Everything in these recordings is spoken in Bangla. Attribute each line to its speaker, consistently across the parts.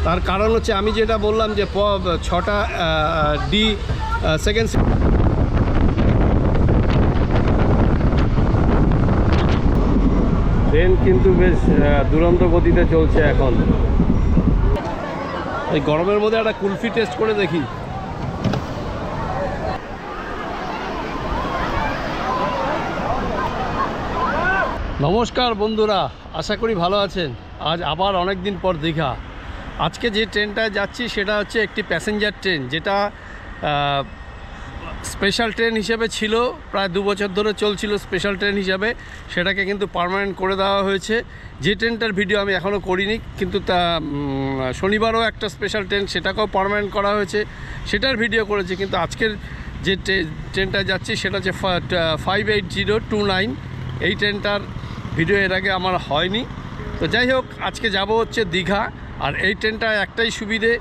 Speaker 1: তার কারণ হচ্ছে আমি যেটা বললাম যে 6টা ডি সেকেন্ড ট্রেন কিন্তু বেশ দুরন্ত গতিতে চলছে এখন। এই গরমের মধ্যে একটা কুলফি টেস্ট করে দেখি। নমস্কার বন্ধুরা, আশা করি ভালো আছেন। আজ আবার অনেক দিন পর দীঘা। আজকে যে ট্রেনটায় যাচ্ছি সেটা হচ্ছে একটি প্যাসেঞ্জার ট্রেন, যেটা স্পেশাল ট্রেন হিসেবে ছিল, প্রায় 2 বছর ধরে চলছিল স্পেশাল ট্রেন হিসাবে। সেটাকে কিন্তু পার্মানেন্ট করে দেওয়া হয়েছে। যে ট্রেনটার ভিডিও আমি এখনও করিনি, কিন্তু তা শনিবারও একটা স্পেশাল ট্রেন, সেটাকেও পার্মানেন্ট করা হয়েছে, সেটার ভিডিও করেছি। কিন্তু আজকের যে ট্রেনটা যাচ্ছি সেটা হচ্ছে 58029। এই ট্রেনটার ভিডিও এর আগে আমার হয়নি। তো যাই হোক, আজকে যাব হচ্ছে দীঘা। আর এই ট্রেনটা একটাই সুবিধে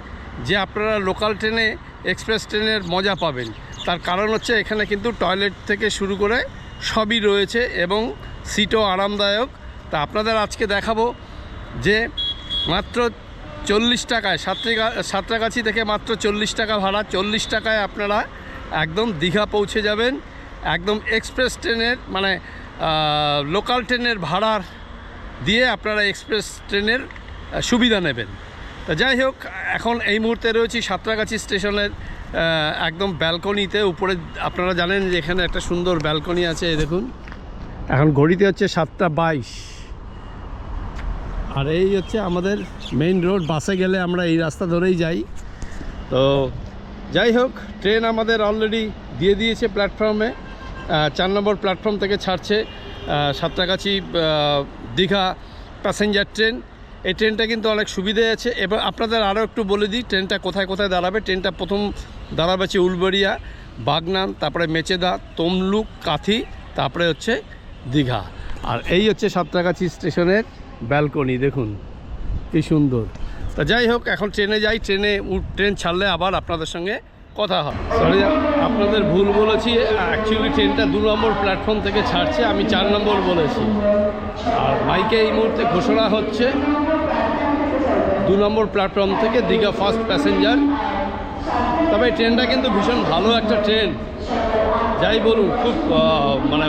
Speaker 1: যে আপনারা লোকাল ট্রেনে, এক্সপ্রেস ট্রেনের মজা পাবেন। তার কারণ হচ্ছে এখানে কিন্তু টয়লেট থেকে শুরু করে সবই রয়েছে এবং সিটও আরামদায়ক। তা আপনাদের আজকে দেখাবো যে মাত্র 40 টাকায়, সাঁতরাগাছি থেকে মাত্র 40 টাকা ভাড়া, 40 টাকায় আপনারা একদম দীঘা পৌঁছে যাবেন। একদম এক্সপ্রেস ট্রেনের মানে লোকাল ট্রেনের ভাড়ার দিয়ে আপনারা এক্সপ্রেস ট্রেনের সুবিধা নেবেন। তো যাই হোক, এখন এই মুহূর্তে রয়েছি সাঁতরাগাছি স্টেশনের একদম ব্যালকনিতে। উপরে আপনারা জানেন যে এখানে একটা সুন্দর ব্যালকনি আছে। এই দেখুন, এখন ঘড়িতে হচ্ছে 7:22। আর এই হচ্ছে আমাদের মেইন রোড। বাসে গেলে আমরা এই রাস্তা ধরেই যাই। তো যাই হোক, ট্রেন আমাদের অলরেডি দিয়ে দিয়েছে প্ল্যাটফর্মে। 4 নম্বর প্ল্যাটফর্ম থেকে ছাড়ছে সাঁতরাগাছি দীঘা প্যাসেঞ্জার ট্রেন। এই ট্রেনটা কিন্তু অনেক সুবিধে আছে। এবার আপনাদের আরও একটু বলে দিই ট্রেনটা কোথায় কোথায় দাঁড়াবে। ট্রেনটা প্রথম দাঁড়াবে হচ্ছে উলবেড়িয়া, বাগনান, তারপরে মেচেদা, তমলুক, কাথি, তারপরে হচ্ছে দীঘা। আর এই হচ্ছে সাঁতরাগাছি স্টেশনের ব্যালকনি, দেখুন কি সুন্দর। তা যাই হোক, এখন ট্রেনে যাই। ট্রেন ছাড়লে আবার আপনাদের সঙ্গে কথা হয়। সরি, আপনাদের ভুল বলেছি। অ্যাকচুয়ালি ট্রেনটা 2 নম্বর প্ল্যাটফর্ম থেকে ছাড়ছে, আমি 4 নম্বর বলেছি। আর মাইকে এই মুহূর্তে ঘোষণা হচ্ছে 2 নম্বর প্ল্যাটফর্ম থেকে দীঘা ফার্স্ট প্যাসেঞ্জার। তবে এই ট্রেনটা কিন্তু ভীষণ ভালো একটা ট্রেন। যাই বলুন, খুব মানে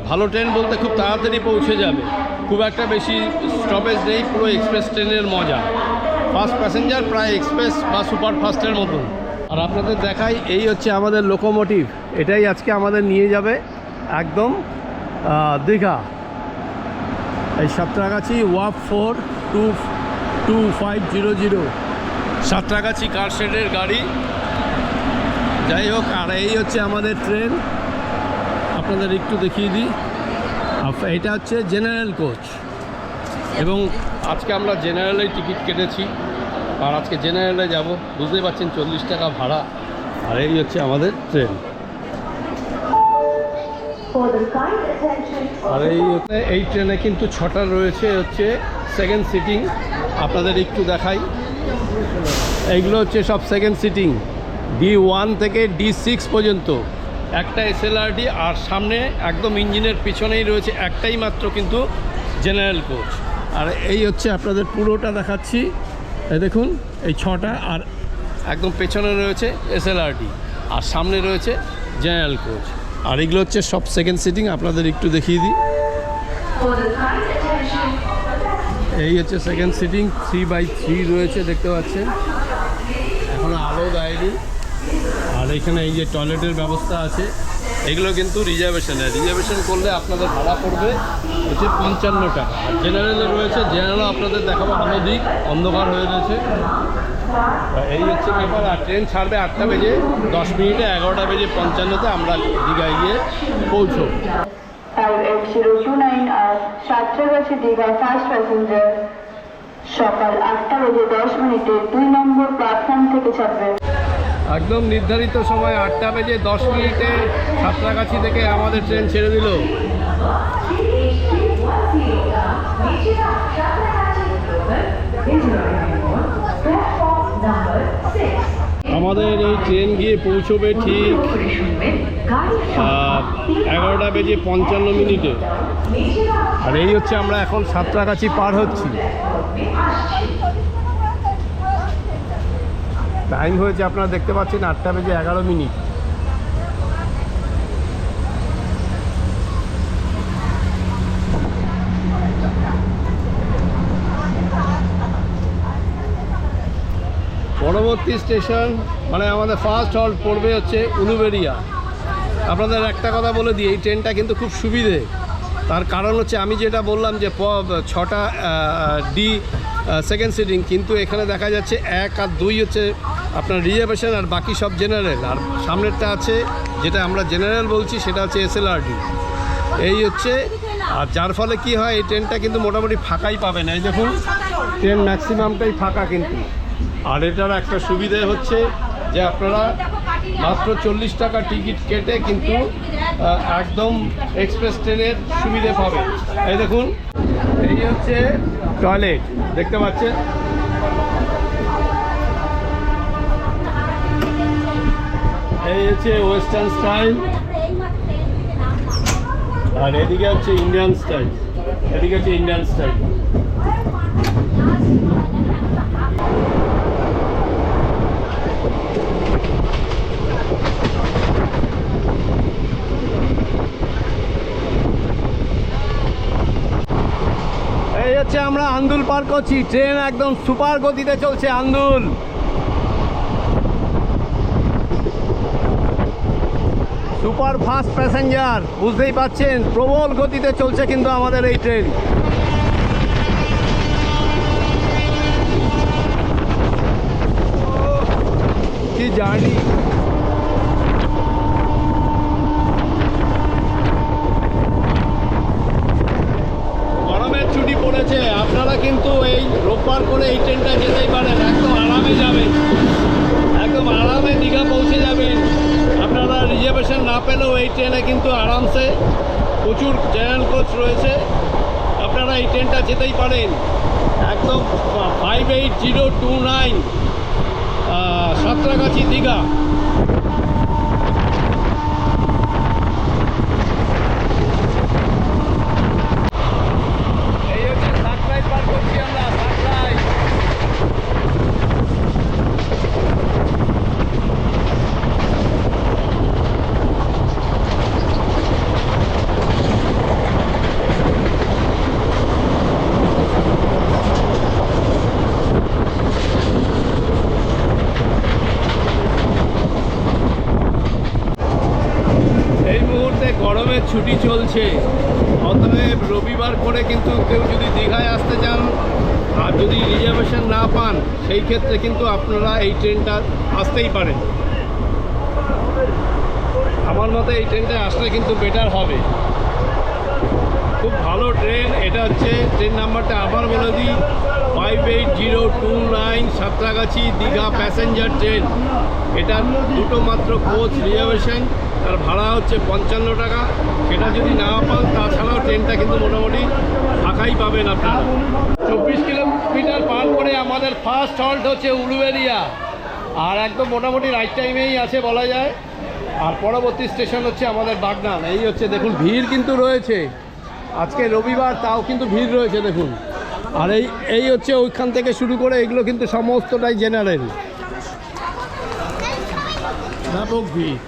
Speaker 1: ভালো ট্রেন বলতে খুব তাড়াতাড়ি পৌঁছে যাবে, খুব একটা বেশি স্টপেজ নেই, পুরো এক্সপ্রেস ট্রেনের মজা। ফার্স্ট প্যাসেঞ্জার প্রায় এক্সপ্রেস বা সুপার ফাস্টের মতন। আর আপনাদের দেখাই, এই হচ্ছে আমাদের লোকোমোটিভ। এটাই আজকে আমাদের নিয়ে যাবে একদম দীঘা। এই সাঁতরাগাছি ওয়াপ 42500 সাঁতরাগাছি কার শেডের গাড়ি। যাই হোক, আর এই হচ্ছে আমাদের ট্রেন, আপনাদের একটু দেখিয়ে দিই। এটা হচ্ছে জেনারেল কোচ, এবং আজকে আমরা জেনারেলেই টিকিট কেটেছি। আর আজকে জেনারেলে যাব, বুঝতে পারছেন 40 টাকা ভাড়া। আর এই হচ্ছে আমাদের ট্রেন। আর এই ট্রেনে কিন্তু 6টা রয়েছে হচ্ছে সেকেন্ড সিটিং। আপনাদের একটু দেখাই, এইগুলো হচ্ছে সব সেকেন্ড সিটিং, D1 থেকে D6 পর্যন্ত। একটা SLRD, আর সামনে একদম ইঞ্জিনের পিছনেই রয়েছে একটাই মাত্র কিন্তু জেনারেল কোচ। আর এই হচ্ছে আপনাদের পুরোটা দেখাচ্ছি, এই দেখুন এই 6টা। আর একদম পেছনে রয়েছে SLRD, আর সামনে রয়েছে জেনারেল কোচ। আর এগুলো হচ্ছে সব সেকেন্ড সিটিং। আপনাদের একটু দেখিয়ে দিই, এই হচ্ছে সেকেন্ড সিটিং, 3/3 রয়েছে, দেখতে পাচ্ছেন। এখনো আলো দেয়নি। আর এখানে এই যে টয়লেটের ব্যবস্থা আছে, এগুলো কিন্তু রিজার্ভেশন করলে আপনাদের ভাড়া পড়বে হচ্ছে 55 টাকা। আর জেনারেলে রয়েছে, জেনারেলও আপনাদের দেখাবো, আলো দিক, অন্ধকার হয়ে রয়েছে। এই হচ্ছে ব্যাপার। আর ট্রেন ছাড়বে 8টা বেজে 10 মিনিটে, 11টা বেজে 55-তে আমরা দীঘায় গিয়ে পৌঁছব।
Speaker 2: 58029 আর সাঁতরাগাছি দীঘা ফার্স্ট প্যাসেঞ্জার সকাল 8টা বেজে 10 মিনিটে 2 নম্বর প্ল্যাটফর্ম থেকে ছাড়বে।
Speaker 1: একদম নির্ধারিত সময় 8টা বেজে 10 মিনিটে সাঁতরাগাছি থেকে আমাদের ট্রেন ছেড়ে দিল। আমাদের এই ট্রেন গিয়ে পৌঁছবে ঠিক 11টা বেজে 55 মিনিটে। আর এই হচ্ছে আমরা এখন সাঁতরাগাছি পার হচ্ছি। টাইম হয়েছে আপনারা দেখতে পাচ্ছেন 8:11। পরবর্তী স্টেশন মানে আমাদের ফার্স্ট হল্ট পড়বে হচ্ছে উলুবেড়িয়া। আপনাদের একটা কথা বলে দিই, এই ট্রেনটা কিন্তু খুব সুবিধে। তার কারণ হচ্ছে আমি যেটা বললাম যে 6টা ডি সেকেন্ড সিটিং, কিন্তু এখানে দেখা যাচ্ছে 1 আর 2 হচ্ছে আপনার রিজার্ভেশন আর বাকি সব জেনারেল, আর সামনেরটা আছে যেটা আমরা জেনারেল বলছি সেটা হচ্ছে এসএলআরডি। এই হচ্ছে, আর যার ফলে কি হয় এই ট্রেনটা কিন্তু মোটামুটি ফাঁকাই পাবেন। এই দেখুন ট্রেন ম্যাক্সিমামটাই ফাঁকা কিন্তু। আর এটার একটা সুবিধে হচ্ছে যে আপনারা মাত্র 40 টাকা টিকিট কেটে কিন্তু একদম এক্সপ্রেস ট্রেনের সুবিধে পাবেন। এই দেখুন এই হচ্ছে টয়লেট, দেখতে পাচ্ছেন। এই হচ্ছে ওয়েস্টার্ন স্টাইল, আর এদিকে হচ্ছে ইন্ডিয়ান স্টাইল। এদিকে হচ্ছে ইন্ডিয়ান স্টাইল। এই হচ্ছে আমরা আন্দুল পার করছি, ট্রেন একদম সুপার গতিতে চলছে। আন্দুল সুপার ফাস্ট প্যাসেঞ্জার, বুঝতেই পাচ্ছেন প্রবল গতিতে চলছে কিন্তু আমাদের এই ট্রেন। কি জার্নি! গরমের ছুটি পড়েছে, আপনারা কিন্তু এই রোববার করে এই ট্রেনটা যেতেই পারেন। একদম আরামে যাবেন, একদম আরামে দীঘা পৌঁছে যাবেন। আপনারা রিজার্ভেশন না পেলেও এই ট্রেনে কিন্তু আরামসে প্রচুর জেনারেল কোচ রয়েছে, আপনারা এই ট্রেনটা যেতেই পারেন। একদম 58029 সাঁতরাগাছি দীঘা। এই হচ্ছে সাঁতরাই পার করছি আমরা, সাঁতরাই। গরমের ছুটি চলছে, অতএব রবিবার করে কিন্তু কেউ যদি দীঘায় আসতে চান আর যদি রিজার্ভেশন না পান, সেই ক্ষেত্রে কিন্তু আপনারা এই ট্রেনটা আসতেই পারেন। আমার মতে এই ট্রেনটায় আসলে কিন্তু বেটার হবে। খুব ভালো ট্রেন। এটা হচ্ছে ট্রেন নাম্বারটা আবার বলে দিই, 58029 সাঁতরাগাছি দীঘা প্যাসেঞ্জার ট্রেন। এটা দুটো মাত্র কোচ রিজার্ভেশন, তার ভাড়া হচ্ছে 55 টাকা। সেটা যদি না পান তাছাড়াও ট্রেনটা কিন্তু মোটামুটি ফাঁকাই পাবেন আপনারা। 24 কিলোমিটার পার করে আমাদের ফার্স্ট হল্ট হচ্ছে উলুবেড়িয়া, আর একদম মোটামুটি রাইট টাইমেই আছে বলা যায়। আর পরবর্তী স্টেশন হচ্ছে আমাদের বাগনান। এই হচ্ছে দেখুন ভিড় কিন্তু রয়েছে, আজকে রবিবার তাও কিন্তু ভিড় রয়েছে দেখুন। আর এই হচ্ছে ওইখান থেকে শুরু করে এগুলো কিন্তু সমস্তটাই জেনারেল, ব্যাপক ভিড়।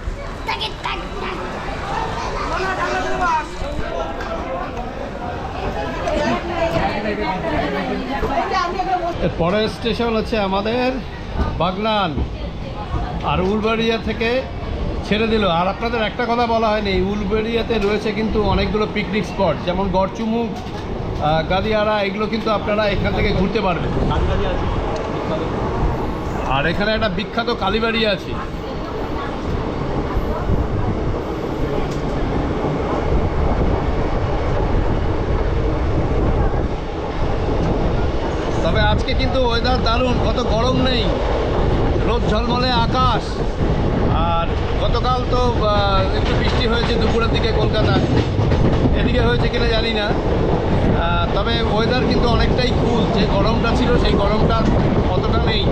Speaker 1: পরের স্টেশন হচ্ছে আমাদের বাগনান, আর উলুবেড়িয়া থেকে ছেড়ে দিল। আর আপনাদের একটা কথা বলা হয়নি, উলুবেড়িয়াতে রয়েছে কিন্তু অনেকগুলো পিকনিক স্পট, যেমন গড়চুমুক, গাদিয়ারা, এগুলো কিন্তু আপনারা এখান থেকে ঘুরতে পারবেন। আর এখানে একটা বিখ্যাত কালীবাড়ি আছে। তবে আজকে কিন্তু ওয়েদার দারুণ, কত গরম নেই, রোদ ঝলমলে আকাশ। আর গতকাল তো একটু বৃষ্টি হয়েছে দুপুরের দিকে কলকাতায়, এদিকে হয়েছে কিনা জানি না। তবে ওয়েদার কিন্তু অনেকটাই কুল, যে গরমটা ছিল সেই গরমটা অতটা নেই।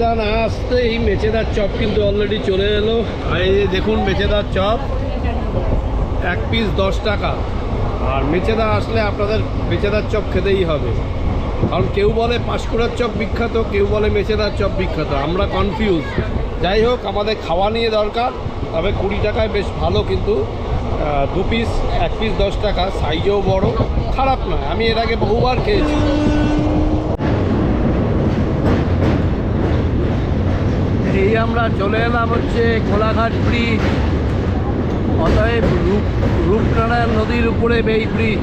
Speaker 1: মেচেদা না আসতে এই মেচেদার চপ কিন্তু অলরেডি চলে এলো। আর এই যে দেখুন মেচেদার চপ 1 পিস 10 টাকা। আর মেচেদা আসলে আপনাদের মেচেদার চপ খেতেই হবে, কারণ কেউ বলে পাঁশকুড়ার চপ বিখ্যাত, কেউ বলে মেচেদার চপ বিখ্যাত, আমরা কনফিউজ। যাই হোক, আমাদের খাওয়া নিয়ে দরকার। তবে 20 টাকায় বেশ ভালো, কিন্তু 2 পিস 1 পিস 10 টাকা, সাইজও বড়, খারাপ নয়। আমি এর আগে বহুবার খেয়েছি। এই আমরা চলে এলাম হচ্ছে কোলাঘাট ব্রিজ, অতএব রূপনারায়ণ নদীর উপরে এই ব্রিজ।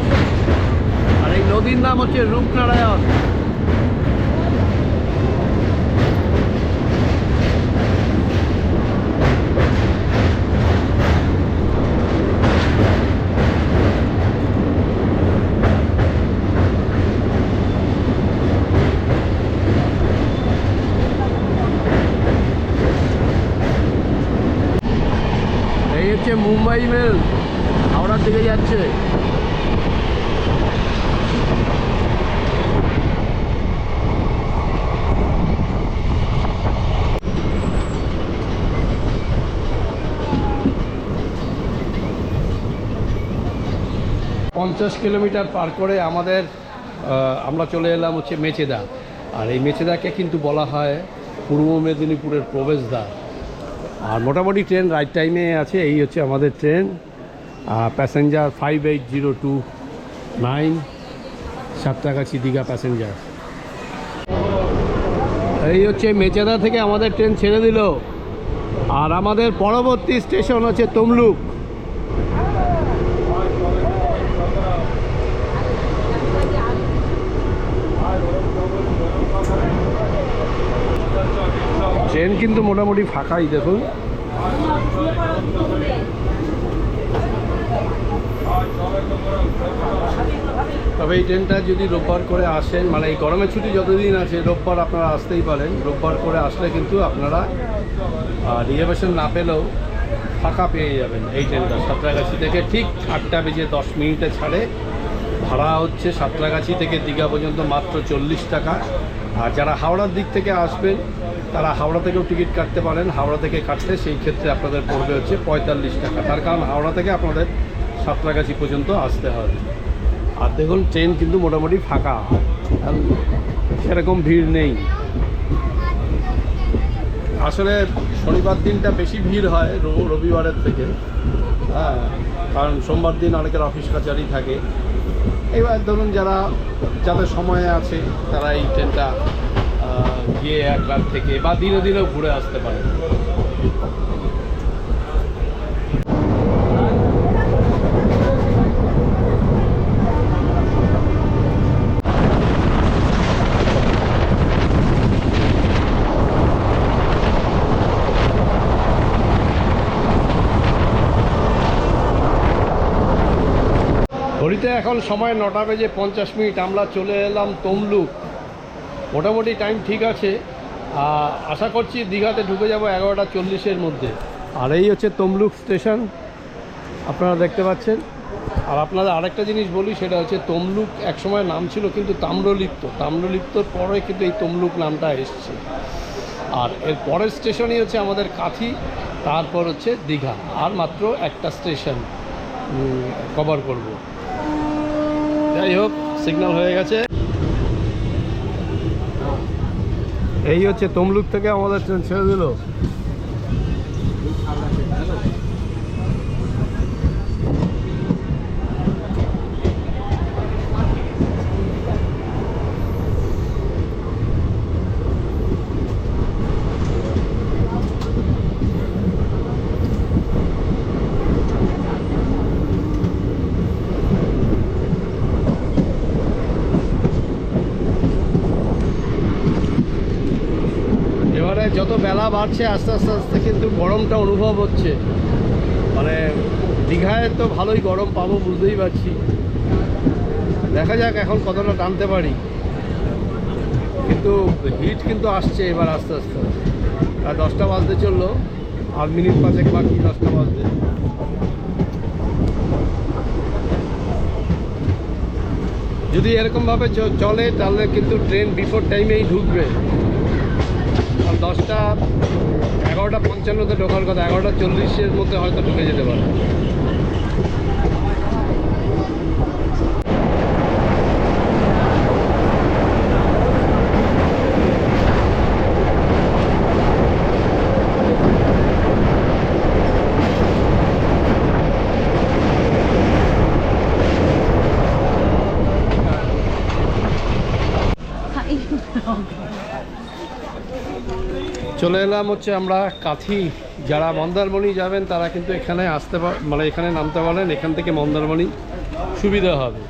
Speaker 1: আর এই নদীর নাম হচ্ছে রূপনারায়ণ। এই হচ্ছে মুম্বাই মেল, হাওড়ার দিকে যাচ্ছে। পঞ্চাশ কিলোমিটার পার করে আমরা চলে এলাম হচ্ছে মেচেদা। আর এই মেচেদাকে কিন্তু বলা হয় পূর্ব মেদিনীপুরের প্রবেশদ্বার। আর মোটামুটি ট্রেন রাইট টাইমে আছে। এই হচ্ছে আমাদের train, passenger 58029, Santragachi Digha passenger. এই হচ্ছে মেচেদা থেকে আমাদের ট্রেন ছেড়ে দিল। আর আমাদের পরবর্তী স্টেশন হচ্ছে তমলুক। ট্রেন কিন্তু মোটামুটি ফাঁকাই দেখুন। তবে এই ট্রেনটা যদি রোববার করে আসেন, মানে এই গরমের ছুটি যতদিন আছে রোববার আপনারা আসতেই পারেন। রোববার করে আসলে কিন্তু আপনারা রিজার্ভেশন না পেলেও ফাঁকা পেয়ে যাবেন। এই ট্রেনটা সাঁতরাগাছি থেকে ঠিক 8টা বেজে 10 মিনিটে ছাড়ে। ভাড়া হচ্ছে সাঁতরাগাছি থেকে দীঘা পর্যন্ত মাত্র 40 টাকা। আর যারা হাওড়ার দিক থেকে আসবেন তারা হাওড়া থেকেও টিকিট কাটতে পারেন। হাওড়া থেকে কাটলে সেই ক্ষেত্রে আপনাদের পড়বে হচ্ছে 45 টাকা। তার কারণ হাওড়া থেকে আপনাদের সাঁতরাগাছি পর্যন্ত আসতে হবে। আর দেখুন ট্রেন কিন্তু মোটামুটি ফাঁকা, সেরকম ভিড় নেই। আসলে শনিবার দিনটা বেশি ভিড় হয় রবিবারের থেকে, হ্যাঁ, কারণ সোমবার দিন অনেকের অফিস কাচারি থাকে। এবার ধরুন যাদের সময় আছে তারা এই ট্রেনটা গিয়ে 1 রাত থেকে বা দিনে দিনেও ঘুরে আসতে পারে। ঘড়িতে এখন সময় 9টা বেজে 50 মিনিট। আমরা চলে এলাম তমলুক। মোটামুটি টাইম ঠিক আছে। আশা করছি দীঘাতে ঢুকে যাব 11:40-এর মধ্যে। আর এই হচ্ছে তমলুক স্টেশন, আপনারা দেখতে পাচ্ছেন। আর আপনাদের আরেকটা জিনিস বলি, সেটা হচ্ছে তমলুক একসময় নাম ছিল কিন্তু তাম্রলিপ্তর পরে কিন্তু এই তমলুক নামটা এসছে। আর এর পরের স্টেশনই হচ্ছে আমাদের কাথি, তারপর হচ্ছে দীঘা। আর মাত্র একটা স্টেশন কভার করব। যাই হোক, সিগন্যাল হয়ে গেছে। এই হচ্ছে তমলুক থেকে আমাদের ট্রেন ছেড়ে দিল। যত বেলা বাড়ছে আস্তে আস্তে আস্তে কিন্তু গরমটা অনুভব হচ্ছে। মানে দীঘায় তো ভালোই গরম পাবো বুঝতেই পারছি। দেখা যাক এখন কতটা টানতে পারি, কিন্তু হিট কিন্তু আসছে এবার আস্তে আস্তে। আর 10টা বাজতে চললো, আর মিনিট 5 বাকি 10টা বাজতে। যদি এরকমভাবে চলে তাহলে কিন্তু ট্রেন বিফোর টাইমেই ঢুকবে। আর 11:55 ঢোকার কথা, 11:40 মধ্যে হয়তো ঢুকে যেতে পারে। চলে এলাম হচ্ছে আমরা কাথি। যারা মন্দারমণি যাবেন তারা কিন্তু এখানে আসতে মানে এখানে নামতে পারেন, এখান থেকে মন্দারমণি সুবিধা হবে।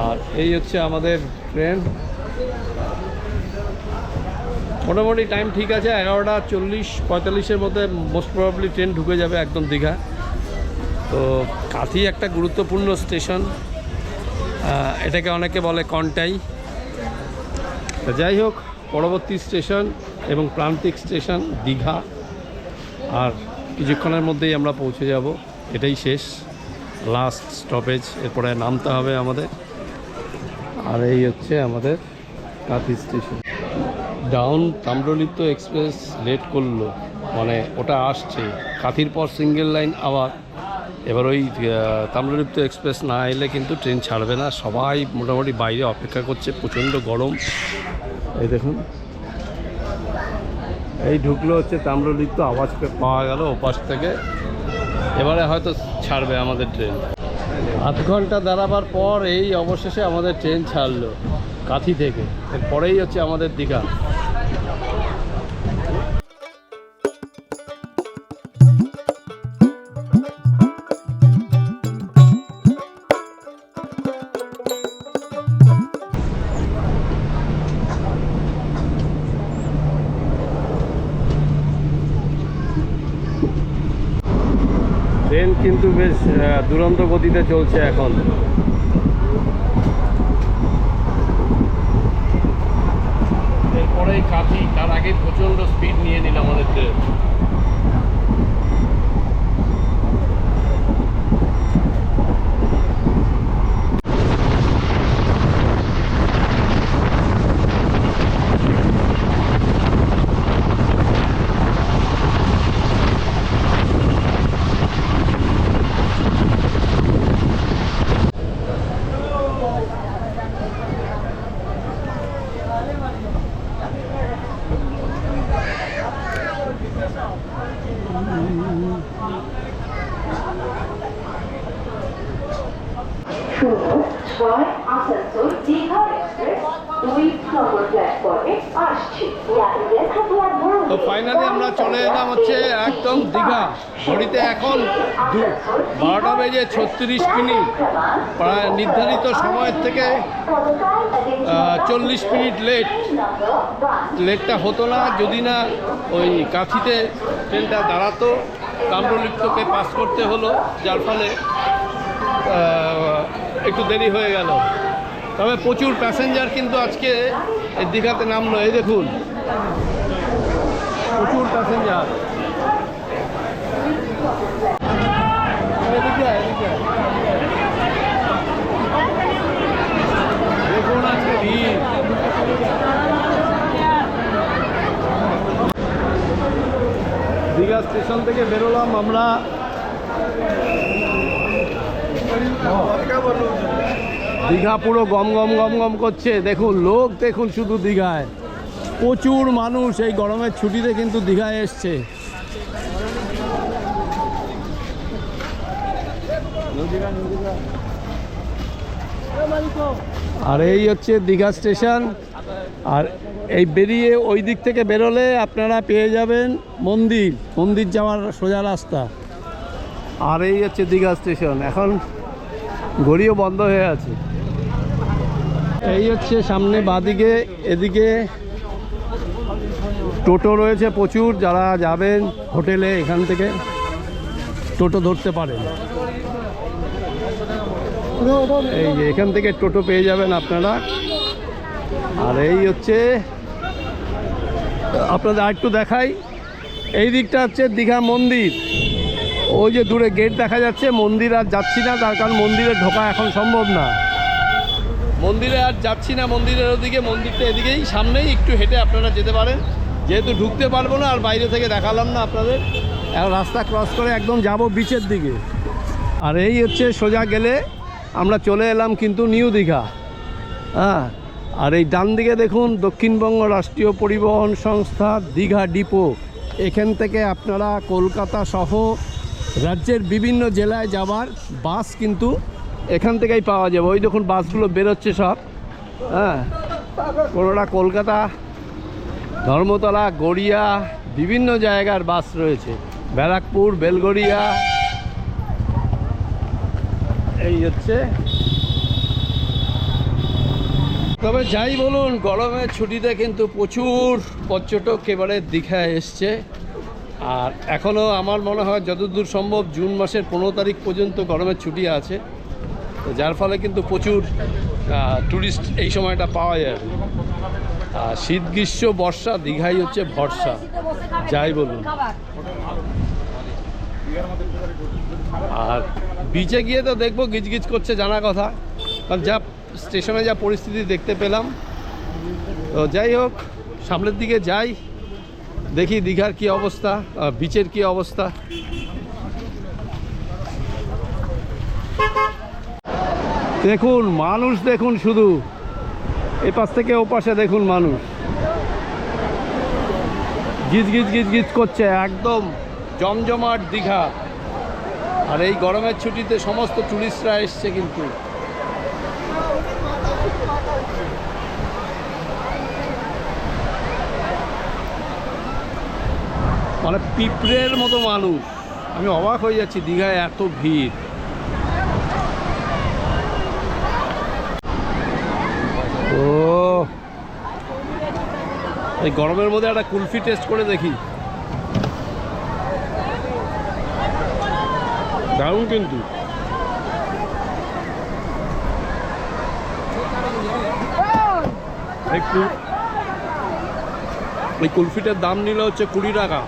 Speaker 1: আর এই হচ্ছে আমাদের ট্রেন, মোটামুটি টাইম ঠিক আছে, 11:40-45 মধ্যে মোস্ট প্রবাবলি ট্রেন ঢুকে যাবে একদম দীঘা। তো কাথি একটা গুরুত্বপূর্ণ স্টেশন, এটাকে অনেকে বলে কন্টাই। যাই হোক, পরবর্তী স্টেশন এবং প্রান্তিক স্টেশন দীঘা, আর কিছুক্ষণের মধ্যেই আমরা পৌঁছে যাব। এটাই শেষ লাস্ট স্টপেজ, এরপরে নামতে হবে আমাদের। আর এই হচ্ছে আমাদের Kanthi station. Down Tamralipta express late করলো, মানে ওটা আসছে কাথির পর সিঙ্গেল লাইন আবার। এবার ওই তাম্রলিপ্ত এক্সপ্রেস না এলে কিন্তু ট্রেন ছাড়বে না। সবাই মোটামুটি বাইরে অপেক্ষা করছে, প্রচণ্ড গরম। এই দেখুন, এই ঢুকলো হচ্ছে তাম্রলিপ্ত, আওয়াজ পাওয়া গেল ওপাশ থেকে। এবারে হয়তো ছাড়বে আমাদের ট্রেন। আধ ঘন্টা দাঁড়াবার পর এই অবশেষে আমাদের ট্রেন ছাড়লো কাথি থেকে। এরপরেই হচ্ছে আমাদের দীঘা। ট্রেন কিন্তু বেশ দুরন্ত গতিতে চলছে এখন। এরপরেই কাথি, তার আগে প্রচণ্ড স্পিড নিয়ে নিল আমাদের ট্রেন।
Speaker 2: ছয় আসানসোল দীঘা এক্সপ্রেস 2 নম্বর প্ল্যাটফর্মে আসছে।
Speaker 1: তো ফাইনালি আমরা চলে এলাম হচ্ছে একদম দীঘা। ঘড়িতে এখন 12:36। প্রায় নির্ধারিত সময়ের থেকে 40 মিনিট লেটটা হতো না যদি না ওই কাথিতে ট্রেনটা দাঁড়াতো। তাম্রলিপ্তকে পাস করতে হলো, যার ফলে একটু দেরি হয়ে গেল। তবে প্রচুর প্যাসেঞ্জার কিন্তু আজকে এই দীঘাতে নামলো। এই দেখুন, প্রচুর প্যাসেঞ্জার। দেখুন আজকে ভিড়। দীঘা স্টেশন থেকে বেরোলাম আমরা। দীঘা পুরো গম গম গম গম করছে। দেখুন লোক, দেখুন শুধু দীঘায় প্রচুর মানুষ এই গরমের ছুটিতে কিন্তু দীঘায় এসছে। আর এই হচ্ছে দীঘা স্টেশন। আর এই বেরিয়ে ওই দিক থেকে বেরোলে আপনারা পেয়ে যাবেন মন্দির যাওয়ার সোজা রাস্তা। আর এই হচ্ছে দীঘা স্টেশন। এখন ঘড়িও বন্ধ হয়ে আছে। এই হচ্ছে সামনে বাঁদিকে, এদিকে টোটো রয়েছে প্রচুর। যারা যাবেন হোটেলে এখান থেকে টোটো ধরতে পারেন। এই যে এখান থেকে টোটো পেয়ে যাবেন আপনারা। আর এই হচ্ছে আপনাদের আরেকটু দেখাই, এই দিকটা হচ্ছে দীঘা মন্দির। ওই যে দূরে গেট দেখা যাচ্ছে, মন্দির আর যাচ্ছি না, তার কারণ মন্দিরে ঢোকা এখন সম্ভব না। মন্দিরে আর যাচ্ছি না, মন্দিরের ওদিকে, মন্দিরটা এদিকেই সামনেই, একটু হেঁটে আপনারা যেতে পারেন। যেহেতু ঢুকতে পারবো না আর বাইরে থেকে দেখালাম না আপনাদের, এখন রাস্তা ক্রস করে একদম যাব বিচের দিকে। আর এই হচ্ছে সোজা গেলে আমরা চলে এলাম কিন্তু নিউ দীঘা। হ্যাঁ, আর এই ডান দিকে দেখুন দক্ষিণবঙ্গ রাষ্ট্রীয় পরিবহন সংস্থা দীঘা ডিপো। এখান থেকে আপনারা কলকাতা সহ রাজ্যের বিভিন্ন জেলায় যাবার বাস কিন্তু এখান থেকেই পাওয়া যাবে। ওই দেখুন বাসগুলো বেরোচ্ছে সব। হ্যাঁ, কোনোটা কলকাতা, ধর্মতলা, গড়িয়া, বিভিন্ন জায়গার বাস রয়েছে, ব্যারাকপুর, বেলগড়িয়া। এই হচ্ছে, তবে যাই বলুন গরমের ছুটিতে কিন্তু প্রচুর পর্যটক এবারে দীঘায় এসছে। আর এখনও আমার মনে হয় যতদূর সম্ভব জুন মাসের 15 তারিখ পর্যন্ত গরমের ছুটি আছে, তো যার ফলে কিন্তু প্রচুর ট্যুরিস্ট এই সময়টা পাওয়া যাবে। আর শীত, গ্রীষ্ম, বর্ষা দীঘাই হচ্ছে ভরসা, যাই বলুন। আর বিচে গিয়ে তো দেখবো গিজগিজ করছে জানা কথা, কারণ যা স্টেশনে যা পরিস্থিতি দেখতে পেলাম। তো যাই হোক, সামনের দিকে যাই, দেখি দীঘার কি অবস্থা, বিচের কি অবস্থা। দেখুন মানুষ, দেখুন শুধু এপাশ থেকে ওপাশে দেখুন মানুষ গিজগিজ গিজগিজ করছে, একদম জমজমাট দীঘা। আর এই গরমের ছুটিতে সমস্ত টুরিস্টরা এসছে কিন্তু। মানে পিঁপড়ের মতো মানুষ, আমি অবাক হয়ে যাচ্ছি দীঘায় এত ভিড়। ও, এই গরমের মধ্যে একটা কুলফি টেস্ট করে দেখি, দারুণ কিন্তু। এই কুলফিটার দাম নিল হচ্ছে 20 টাকা।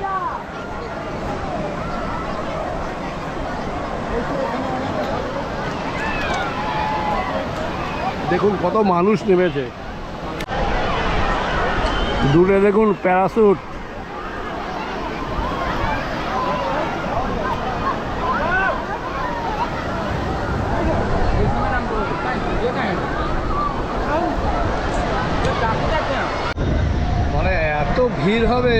Speaker 1: দেখুন কত মানুষ নেমেছে, দূরে দেখুন প্যারাশুট। মানে এত ভিড় হবে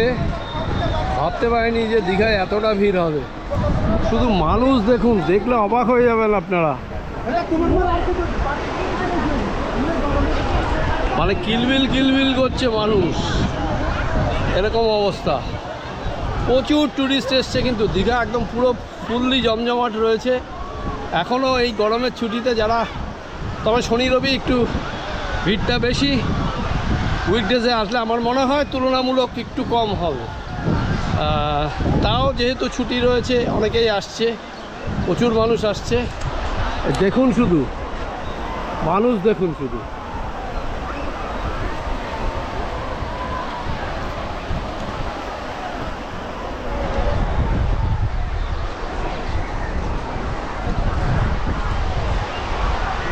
Speaker 1: ভাবতে পারিনি যে দীঘায় এতটা ভিড় হবে। শুধু মানুষ দেখুন, দেখলে অবাক হয়ে যাবেন আপনারা। মানে কিলবিল কিলবিল করছে মানুষ, এরকম অবস্থা। প্রচুর ট্যুরিস্ট এসছে কিন্তু দীঘা একদম পুরো ফুললি জমজমাট রয়েছে এখনও এই গরমের ছুটিতে যারা। তবে শনি রবি একটু ভিড়টা বেশি, উইকডেজে আসলে আমার মনে হয় তুলনামূলক একটু কম হবে। তাও যেহেতু ছুটি রয়েছে অনেকেই আসছে, প্রচুর মানুষ আসছে। দেখুন শুধু মানুষ, দেখুন শুধু।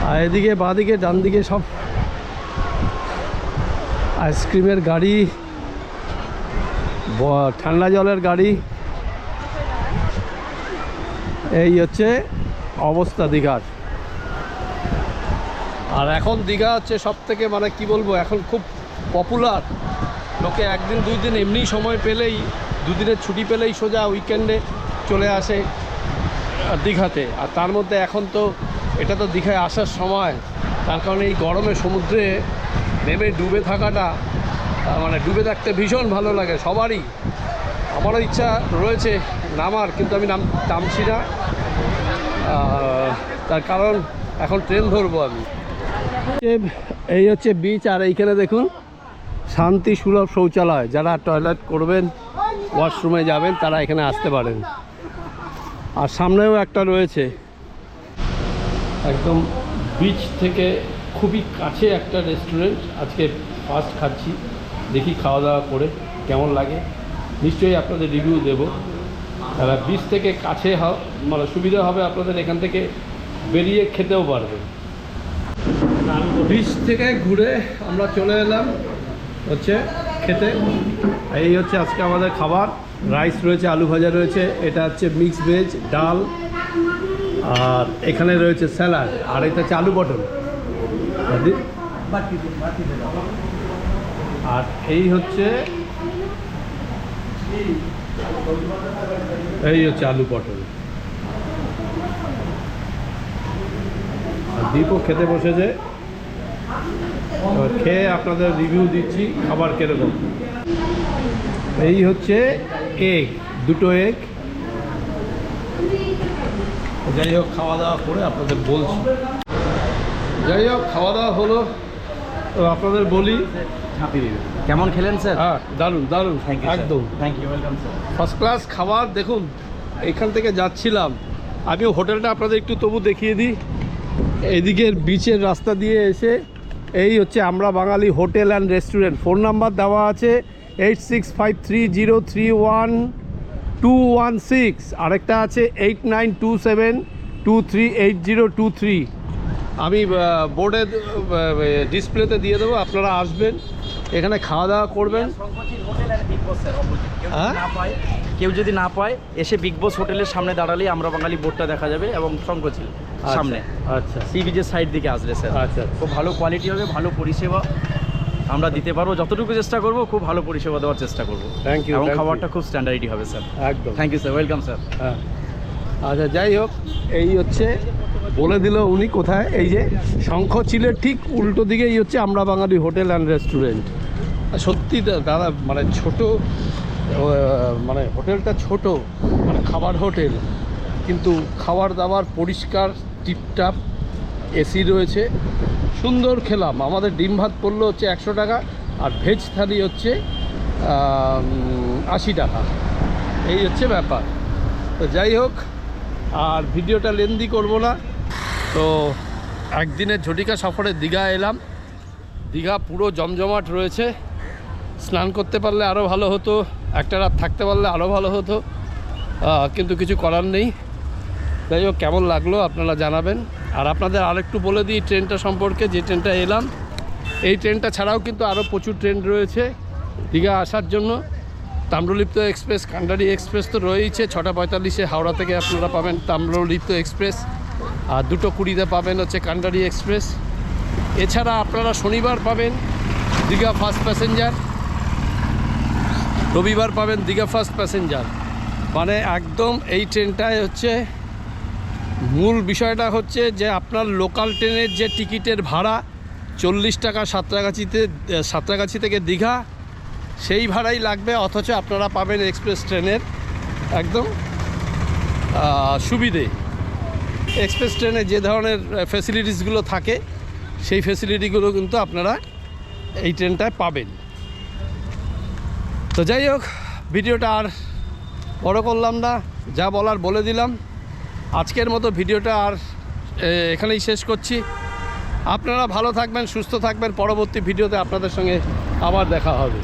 Speaker 1: আর এদিকে বাঁদিকে ডান দিকে সব আইসক্রিমের গাড়ি, ঠান্ডা জলের গাড়ি। এই হচ্ছে অবস্থা দীঘার। আর এখন দীঘা হচ্ছে সব থেকে, মানে কি বলবো, এখন খুব পপুলার। লোকে একদিন দুই দিন এমনি সময় পেলেই, দুদিনের ছুটি পেলেই সোজা উইকেন্ডে চলে আসে দীঘাতে। আর তার মধ্যে এখন তো এটা তো দীঘায় আসার সময়, তার কারণে এই গরমে সমুদ্রে নেমে ডুবে থাকাটা, মানে ডুবে থাকতে ভীষণ ভালো লাগে সবারই। আমারও ইচ্ছা রয়েছে নামার, কিন্তু আমি নামছি না, তার কারণ এখন ট্রেন ধরবো আমি। এই হচ্ছে বিচ। আর এইখানে দেখুন শান্তি সুলভ শৌচালয়, যারা টয়লেট করবেন, ওয়াশরুমে যাবেন, তারা এখানে আসতে পারেন। আর সামনেও একটা রয়েছে, একদম বিচ থেকে খুবই কাছে একটা রেস্টুরেন্ট। আজকে ফার্স্ট খাচ্ছি, দেখি খাওয়া দাওয়া করে কেমন লাগে, নিশ্চয়ই আপনাদের রিভিউ দেবো। বিচ থেকে কাছে মানে সুবিধা হবে আপনাদের, এখান থেকে বেরিয়ে খেতেও পারবেন। বিচ থেকে ঘুরে আমরা চলে এলাম হচ্ছে খেতে। এই হচ্ছে আজকে আমাদের খাবার। রাইস রয়েছে, আলু ভাজা রয়েছে, এটা হচ্ছে মিক্স ভেজ, ডাল, আর এখানে রয়েছে স্যালাড, আর এটা হচ্ছে আলু পটল, আর এই হচ্ছে আলু পটল। আর দীপও খেতে বসেছে, খেয়ে আপনাদের রিভিউ দিচ্ছি খাবার কীরকম। এই হচ্ছে এগ, দুটো এগ। যাই হোক, খাওয়া দাওয়া করে আপনাদের বলছি। যাই হোক, খাওয়া দাওয়া হলো, তো আপনাদের বলি
Speaker 3: কেমন খেলেন স্যার?
Speaker 1: হ্যাঁ, দারুণ দারুণ, একদম
Speaker 3: thank you, welcome sir.
Speaker 1: First class খাবার। দেখুন, এইখান থেকে যাচ্ছিলাম, আমিও হোটেলটা আপনাদের একটু তবু দেখিয়ে দিই। এদিকের বিচের রাস্তা দিয়ে এসে এই হচ্ছে আমরা Bangali hotel and restaurant. Phone number দেওয়া আছে 8653031216, আরেকটা আছে 8927238023। আমি বোর্ডে ডিসপ্লেতে দিয়ে দেবো, আপনারা আসবেন, এখানে খাওয়া দাওয়া করবেন। হ্যাঁ?
Speaker 3: কেউ যদি না পায়, এসে বিগ বস হোটেলের সামনে দাঁড়ালেই আমরা বাঙালি বোর্ডটা দেখা যাবে, এবং শঙ্করচিল সামনে
Speaker 1: আচ্ছা
Speaker 3: সি বিচের সাইড দিকে আসলে স্যার।
Speaker 1: আচ্ছা,
Speaker 3: খুব ভালো কোয়ালিটি হবে, ভালো পরিষেবা আমরা দিতে পারবো, যতটুকু চেষ্টা করব খুব ভালো পরিষেবা দেওয়ার চেষ্টা করব।
Speaker 1: Thank you.
Speaker 3: এবং খাবারটা খুব স্ট্যান্ডার্ডই হবে স্যার।
Speaker 1: একদম,
Speaker 3: thank you sir, welcome sir.
Speaker 1: হ্যাঁ, আচ্ছা, যাই হোক, এই হচ্ছে বলে দিল উনি কোথায়। এই যে শঙ্খচিলের ঠিক উল্টো দিকে এই হচ্ছে আমরা বাঙালি হোটেল অ্যান্ড রেস্টুরেন্ট। সত্যি দাদা, মানে ছোট, মানে হোটেলটা ছোট, মানে খাবার হোটেল, কিন্তু খাবার দাবার পরিষ্কার, টিপটাপ, এসি রয়েছে, সুন্দর খেলাম। আমাদের ডিম ভাত পড়লো হচ্ছে 100 টাকা, আর ভেজ থালি হচ্ছে 80 টাকা। এই হচ্ছে ব্যাপার। তো যাই হোক, আর ভিডিওটা লেন্দি করব না। তো একদিনের ঝটিকা সফরে দীঘা এলাম। দীঘা পুরো জমজমাট রয়েছে। স্নান করতে পারলে আরও ভালো হতো, একটা রাত থাকতে পারলে আরও ভালো হতো, কিন্তু কিছু করার নেই। যাই হোক, কেমন লাগলো আপনারা জানাবেন। আর আপনাদের আরেকটু বলে দিই ট্রেনটা সম্পর্কে, যে ট্রেনটা এলাম, এই ট্রেনটা ছাড়াও কিন্তু আরও প্রচুর ট্রেন রয়েছে দীঘা আসার জন্য। তাম্রলিপ্ত এক্সপ্রেস, কান্ডারি এক্সপ্রেস তো রয়েছে 6:45-এ হাওড়া থেকে আপনারা পাবেন তাম্রলিপ্ত এক্সপ্রেস, আর 2:20-তে পাবেন হচ্ছে কান্ডারি এক্সপ্রেস। এছাড়া আপনারা শনিবার পাবেন দীঘা ফার্স্ট প্যাসেঞ্জার, রবিবার পাবেন দীঘা ফার্স্ট প্যাসেঞ্জার। মানে একদম এই ট্রেনটায় হচ্ছে মূল বিষয়টা হচ্ছে যে আপনার লোকাল ট্রেনের যে টিকিটের ভাড়া 40 টাকা সাঁতরাগাছি থেকে দীঘা, সেই ভাড়াই লাগবে, অথচ আপনারা পাবেন এক্সপ্রেস ট্রেনের একদম সুবিধে। এক্সপ্রেস ট্রেনে যে ধরনের ফ্যাসিলিটিসগুলো থাকে, সেই ফ্যাসিলিটিগুলো কিন্তু আপনারা এই ট্রেনটায় পাবেন। তো যাই হোক, ভিডিওটা আর বড় করলাম না, যা বলার বলে দিলাম। আজকের মতো ভিডিওটা আর এখানেই শেষ করছি। আপনারা ভালো থাকবেন, সুস্থ থাকবেন। পরবর্তী ভিডিওতে আপনাদের সঙ্গে আবার দেখা হবে।